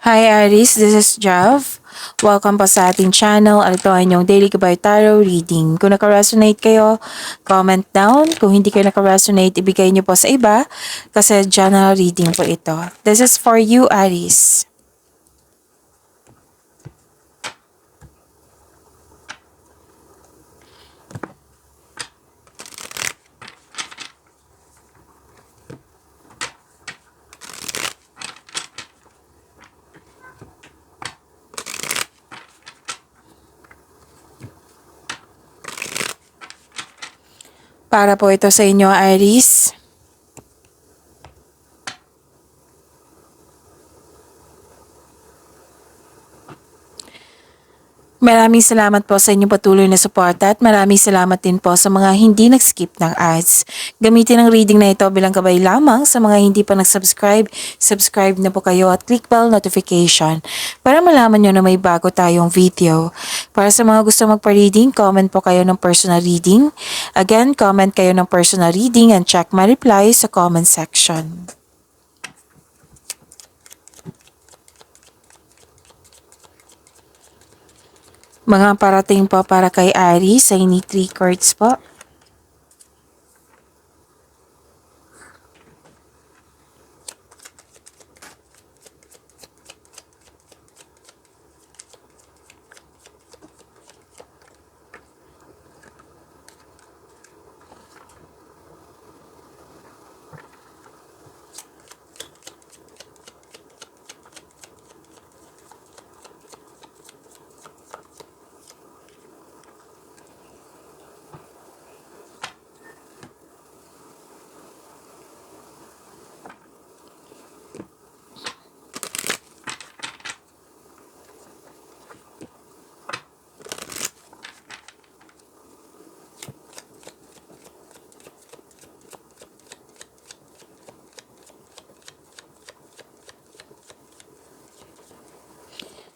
Hi Aries, this is Jav. Welcome po sa ating channel at ito ay inyong Daily Gabay Tarot Reading. Kung naka-resonate kayo, comment down. Kung hindi kayo naka-resonate, ibigay niyo po sa iba kasi general reading po ito. This is for you Aries. Para po ito sa inyo Aries. Maraming salamat po sa inyong patuloy na suporta at maraming salamat din po sa mga hindi nag-skip ng ads. Gamitin ang reading na ito bilang gabay lamang sa mga hindi pa nag-subscribe. Subscribe na po kayo at click bell notification para malaman nyo na may bago tayong video. Para sa mga gusto magpa-reading, comment po kayo ng personal reading. Again, comment kayo ng personal reading and check my reply sa comment section. Mga parating po para kay Aries, I need 3 cards po.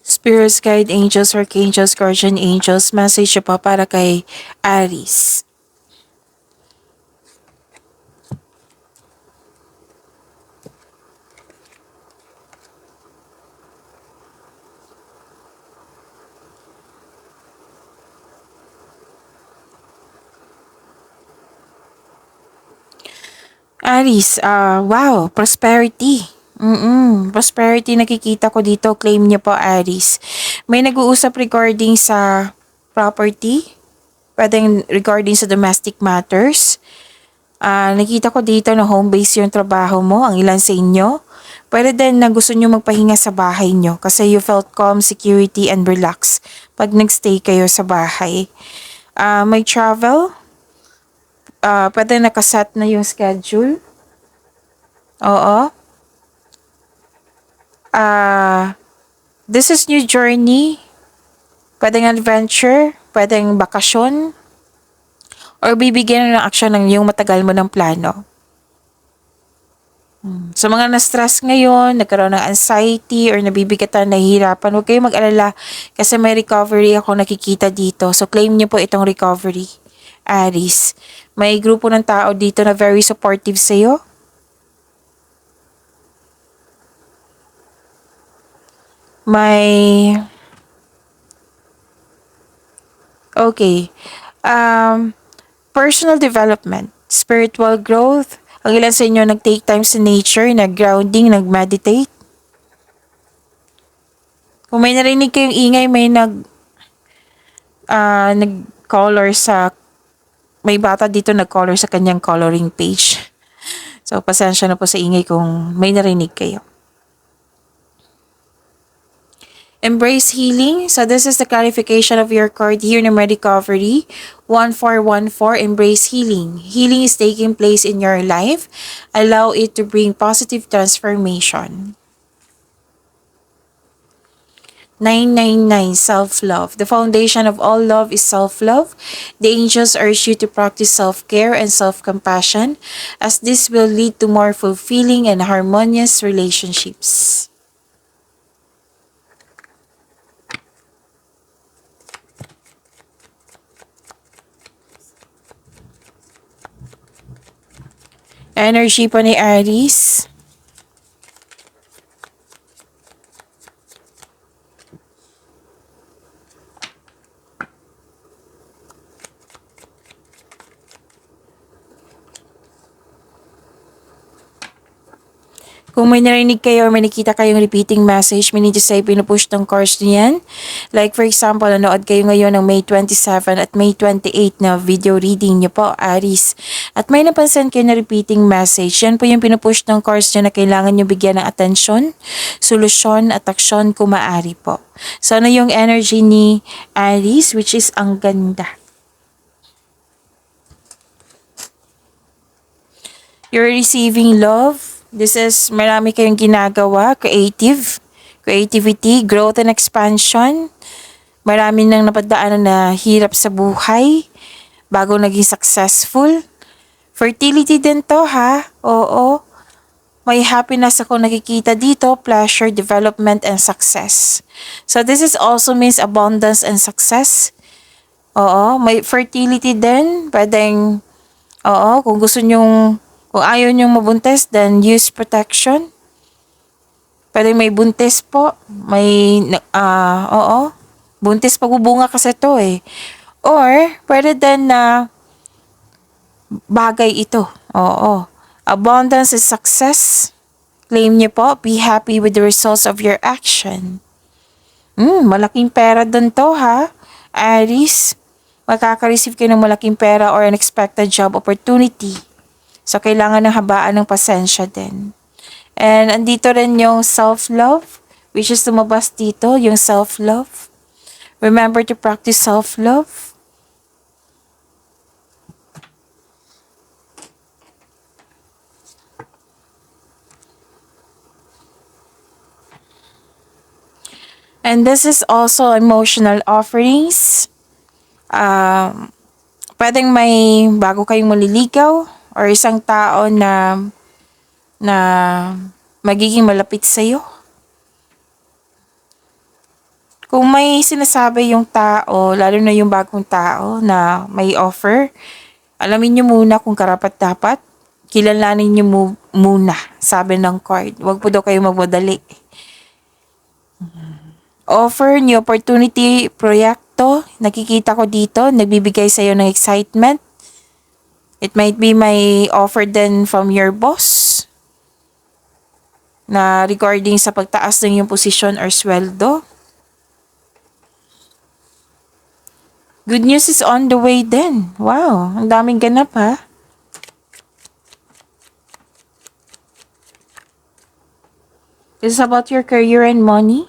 Spirits, guide angels, archangels, guardian angels, message po para kay Aries. Aries, wow, prosperity. Prosperity nakikita ko dito. Claim niyo po, Aries. May nag-uusap regarding sa property. Pwedeng regarding sa domestic matters. Nakita ko dito na home base yung trabaho mo, ang ilan sa inyo. Pwede din na gusto nyo magpahinga sa bahay nyo kasi you felt calm, security, and relax pag nagstay kayo sa bahay. May travel. Pwede nakaset na yung schedule. Oo. This is new journey. Pwedeng adventure. Pwedeng bakasyon. Or bibigyan ng action ng yung matagal mo ng plano. Sa mga na-stress ngayon, nagkaroon ng anxiety or nabibigatan, nahihirapan, huwag kayong mag-alala kasi may recovery ako nakikita dito. So claim niyo po itong recovery, Aries. May grupo ng tao dito na very supportive sa'yo. Okay. Personal development, spiritual growth. Ang ilan sa inyo nag-take time sa nature, nag-grounding, nag-meditate. Kung may narinig kayong ingay, may nag-color sa, may bata dito nag-color sa kanyang coloring page. So, pasensya na po sa ingay kung may narinig kayo. Embrace healing. So this is the clarification of your card here na recovery. 1414, embrace healing. Healing is taking place in your life. Allow it to bring positive transformation. 999, self-love. The foundation of all love is self-love. The angels urge you to practice self-care and self-compassion as this will lead to more fulfilling and harmonious relationships. Energy po ni Aries. Kung may narinig kayo or may nakita kayong repeating message, meaning to say, pinupush ng cards niyan. Like for example, nanood kayo ngayon ng May 27 at May 28 na video reading niyo po, Aries. At may napansin kayo na repeating message. Yan po yung pinupush ng cards niyo na kailangan niyo bigyan ng atensyon, solusyon at aksyon kung maaari po. So ano yung energy ni Aries, which is ang ganda. You're receiving love. This is marami kayong ginagawa, creativity, growth and expansion. Marami nang napadaanan na hirap sa buhay bago naging successful. Fertility din to ha. Oo. May happiness ako nakikita dito, pleasure, development, and success. So this is also means abundance and success. Oo. May fertility din. Pwedeng, kung gusto nyong kung ayaw niyong mabuntis, then use protection. Pwede may buntis po. May, buntis pagbubunga kasi to eh. Or, pwede din na bagay ito. Oo. Abundance is success. Claim niyo po, be happy with the results of your action. Malaking pera dun to ha, Aries. Makaka-receive kayo ng malaking pera or unexpected job opportunity. So, kailangan ng habaan ng pasensya din. And, andito rin yung self-love, which is lumabas dito, yung self-love. Remember to practice self-love. And this is also emotional offerings. Pwedeng may bago kayong maliligaw, or isang tao na magiging malapit sa iyo. Kung may sinasabi yung tao, lalo na yung bagong tao na may offer, alamin niyo muna kung karapat-dapat. Kilalanin niyo muna, sabi ng card. Huwag po daw kayo magmadali. Offer, new opportunity, proyekto. Nakikita ko dito, nagbibigay sa iyo ng excitement. It might be may offer din from your boss na regarding sa pagtaas ng iyong posisyon or sweldo. Good news is on the way din. Wow, ang daming ganap ha. This is about your career and money.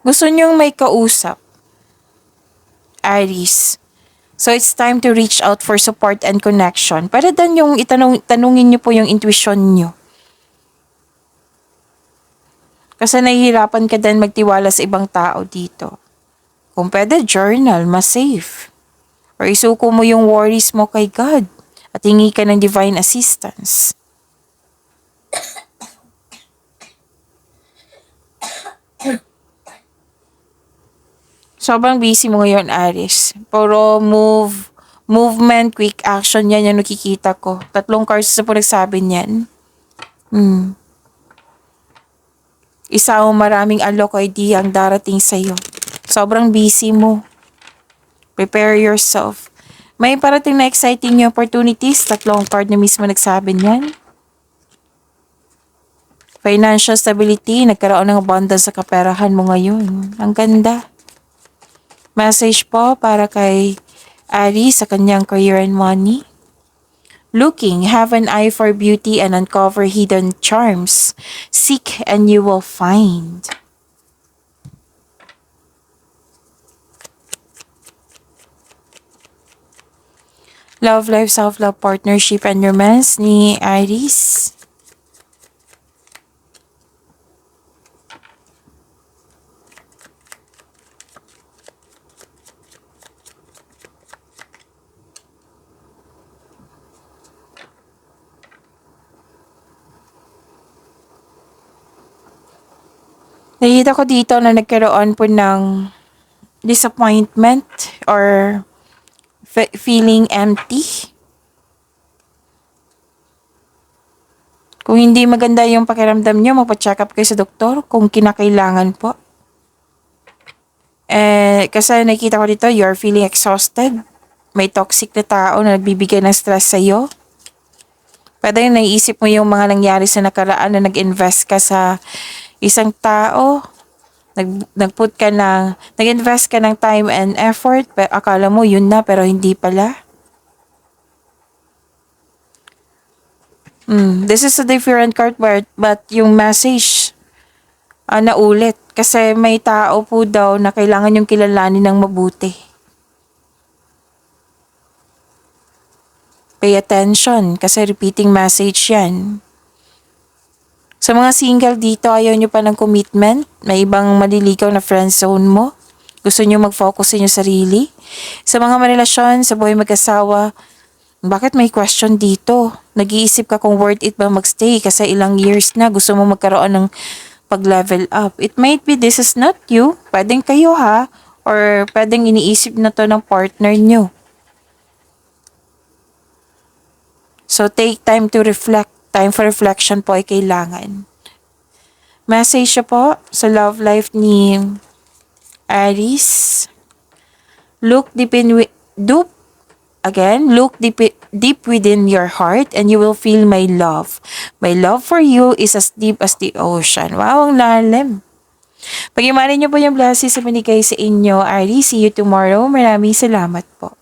Gusto niyong may kausap, Aries. So, it's time to reach out for support and connection. Para dan yung tanungin niyo po yung intuition niyo. Kasi nahihirapan ka din magtiwala sa ibang tao dito. Kung pwede, journal, mas safe. Or isuko mo yung worries mo kay God at hingi ka ng divine assistance. Sobrang busy mo ngayon, Aries. Puro movement, quick action, yan yung nakikita ko. 3 cards na po nagsabi niyan. Isa o maraming alok idea ang darating sa'yo. Sobrang busy mo. Prepare yourself. May parating na exciting new opportunities. 3 card na mismo nagsabi niyan. Financial stability, nagkaroon ng abundance sa kaperahan mo ngayon. Ang ganda. Message po para kay Aries sa kanyang career and money. Looking, have an eye for beauty and uncover hidden charms. Seek and you will find. Love life, self-love, partnership, and romance ni Aries. Nakita ko dito na nagkaroon po ng disappointment or feeling empty. Kung hindi maganda yung pakiramdam nyo, magpa-check up kayo sa doktor kung kinakailangan po. Kasi nakikita ko dito, you're feeling exhausted. May toxic na tao na nagbibigay ng stress sa'yo. Pwede yung naiisip mo yung mga nangyari sa nakaraan na nag-invest ka sa isang tao. Nag-invest ka ng time and effort. Pero akala mo yun na, pero hindi pala. This is a different card, but yung message naulit. Kasi may tao po daw na kailangan yung kilalanin ng mabuti. Pay attention kasi repeating message yan. Sa mga single dito, ayaw nyo pa ng commitment. May ibang maliligaw na friend zone mo. Gusto nyo mag-focus sa inyo sarili. Sa mga marelasyon, sa buhay mag-asawa, bakit may question dito? Nag-iisip ka kung worth it ba magstay kasi ilang years na gusto mo magkaroon ng pag-level up. It might be this is not you. Pwedeng kayo ha. Or pwedeng iniisip na to ng partner nyo. So take time to reflect. Time for reflection po ay kailangan. Message po sa love life ni Aries. Look deep within your heart and you will feel my love. My love for you is as deep as the ocean. Wow, ang lalim. Pag-imanin niyo po yung blessings sa binigay sa inyo, Aries. See you tomorrow. Maraming salamat po.